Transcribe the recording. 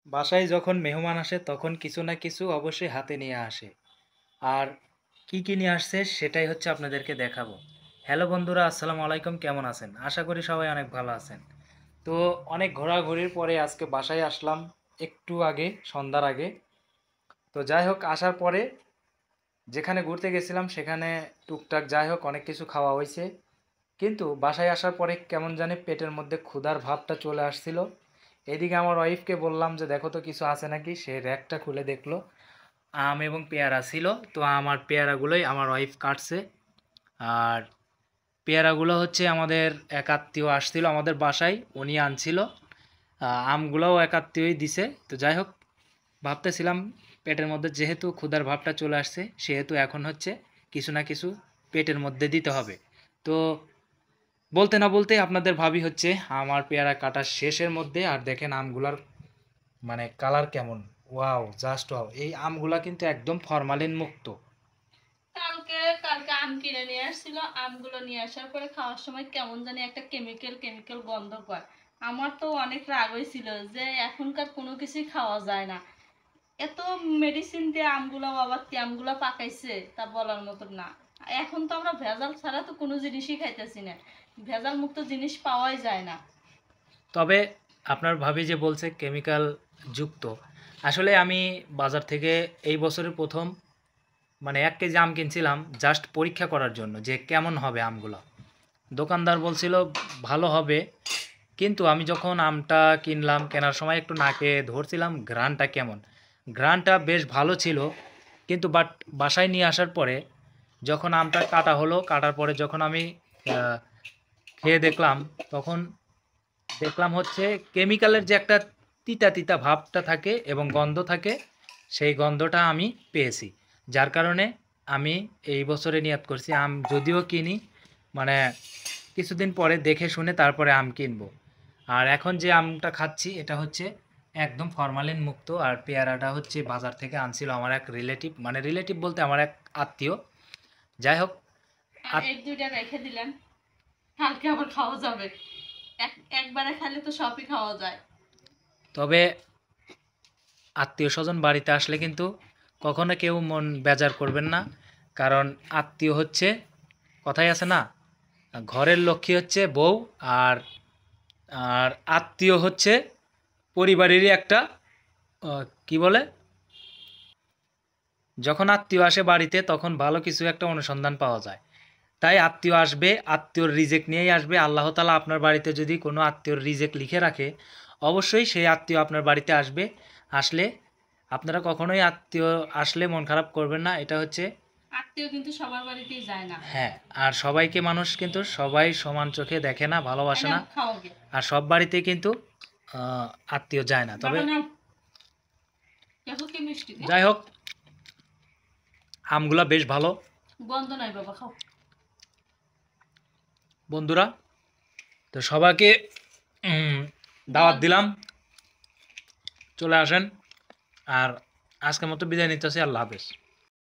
বাসায় যখন মেহমান আসে তখন কিছু না কিছু অবশ্যই হাতে নিয়ে আসে। আর কি, কি নিয়ে আসছে সেটাই হচ্ছে আপনাদেরকে দেখাবো। হ্যালো বন্ধুরা, আসসালামু আলাইকুম, কেমন আছেন? আশা করি সবাই অনেক ভালো আছেন। তো অনেক ঘোরাঘুরির পরে আজকে বাসায় আসলাম একটু আগে, সন্ধ্যার আগে। তো যাই হোক আসার পরে যেখানে ঘুরতে গেছিলাম সেখানে টুকটাক যাই হোক অনেক কিছু খাওয়া হয়েছে। কিন্তু বাসায় আসার পরে কেমন জানি পেটের মধ্যে ক্ষুধার ভাবটা চলে আসছিল। এদিকে আমার ওয়াইফকে বললাম যে দেখো তো কিছু আছে নাকি, সে র্যাকটা খুলে দেখলো আম এবং পেয়ারা ছিল। তো আমার পেয়ারাগুলোই আমার ওয়াইফ কাটছে। আর পেয়ারাগুলো হচ্ছে আমাদের এক আত্মীয় আসছিল আমাদের বাসায়, উনি আনছিল। আমগুলোও এক আত্মীয়ই দিছে। তো যাই হোক ভাবতেছিলাম পেটের মধ্যে যেহেতু ক্ষুধার ভাবটা চলে আসছে সেহেতু এখন হচ্ছে কিছু না কিছু পেটের মধ্যে দিতে হবে। তো বলতে না বলতে আপনাদের ভাবি হচ্ছে আমার পেয়ারা কাটার শেষের মধ্যে, আর দেখেন আমগুলার মানে কালার কেমন। Wow, just wow! এই আমগুলা কিন্তু একদম ফরমালিন মুক্ত। কালকে কালকে আম কিনে নিয়ে আসছিল। আমগুলো নিয়ে আসার পরে খাওয়ার সময় কেমন জানি একটা কেমিক্যাল কেমিক্যাল গন্ধ পায়। আমার তো অনেক রাগ হয়েছিল যে এখনকার কোনো কিছুই খাওয়া যায় না। এত মেডিসিন দিয়ে আমগুলো আবার আমগুলো পাকাইছে তা বলার মতো না। এখন তো আমরা ভেজাল ছাড়া তো কোনো জিনিসই খাইতেছি না। ভেজাল মুক্ত জিনিস পাওয়াই যায় না। তবে আপনার ভাবি যে বলছে কেমিক্যাল যুক্ত, আসলে আমি বাজার থেকে এই বছরের প্রথম মানে 1 কেজি আম কিনছিলাম জাস্ট পরীক্ষা করার জন্য যে কেমন হবে আমগুলো। দোকানদার বলছিল ভালো হবে, কিন্তু আমি যখন আমটা কিনলাম, কেনার সময় একটু নাকে ধরছিলাম ঘ্রাণটা কেমন। ঘ্রাণটা বেশ ভালো ছিল, কিন্তু বাট বাসায় নিয়ে আসার পরে যখন আমটা কাটা হলো, কাটার পরে যখন আমি আহ, খেয়ে দেখলাম, তখন দেখলাম হচ্ছে কেমিক্যালের যে একটা তিতা তিতা ভাবটা থাকে এবং গন্ধ থাকে, সেই গন্ধটা আমি পেয়েছি। যার কারণে আমি এই বছরে নিয়ত করছি আম যদিও কিনি, মানে কিছুদিন পরে দেখে শুনে তারপরে আম কিনবো। আর এখন যে আমটা খাচ্ছি এটা হচ্ছে একদম ফরমালিন মুক্ত। আর পেয়ারাটা হচ্ছে বাজার থেকে আনছিল আমার এক রিলেটিভ, মানে রিলেটিভ বলতে আমার এক আত্মীয়। যাই হোক, আর এক দুইটা রেখে দিলেন, কালকে আবার খাওয়া যাবে। একবারে খাইলে তো সবই খাওয়া যায়। তবে আত্মীয় স্বজন বাড়িতে আসলে কিন্তু কখনো কেউ মন বেজার করবেন না। কারণ আত্মীয় হচ্ছে, কথাই আছে না, ঘরের লক্ষ্মী হচ্ছে বউ। আর আর আত্মীয় হচ্ছে পরিবারেরই একটা কি বলে, যখন আত্মীয় আসে বাড়িতে তখন ভালো কিছু একটা অনুসন্ধান পাওয়া যায়। তাই আত্মীয় আসবে, আত্মীয়র রিজেক্ট নিয়েই আসবে। আল্লাহ তাআলা আপনার বাড়িতে যদি কোনো আত্মীয়র রিজেক্ট লিখে রাখে, অবশ্যই সেই আত্মীয় আপনার বাড়িতে আসবে। আসলে আপনারা কখনোই আত্মীয় আসলে মন খারাপ করবেন না। এটা হচ্ছে, আত্মীয় কিন্তু সবার বাড়িতেই যায় না। হ্যাঁ, আর সবাইকে মানুষ কিন্তু সবাই সমান চোখে দেখে না, ভালোবাসে নাও না। খাওয়া গে। আর সব বাড়িতে কিন্তু আত্মীয় যায় না। তবে বাবা নাও, দেখো কি মিষ্টি গে। যাই হোক, আমগুলা বেশ ভালো গন্ধ নাই বাবা, খাও। বন্ধুরা। তো সবাইকে উম, দাওয়াত দাওয়াত দিলাম, দিলাম। চলে আসেন। আর আজকের মতো বিদায় নিতেছি, আল্লাহ হাফেজ।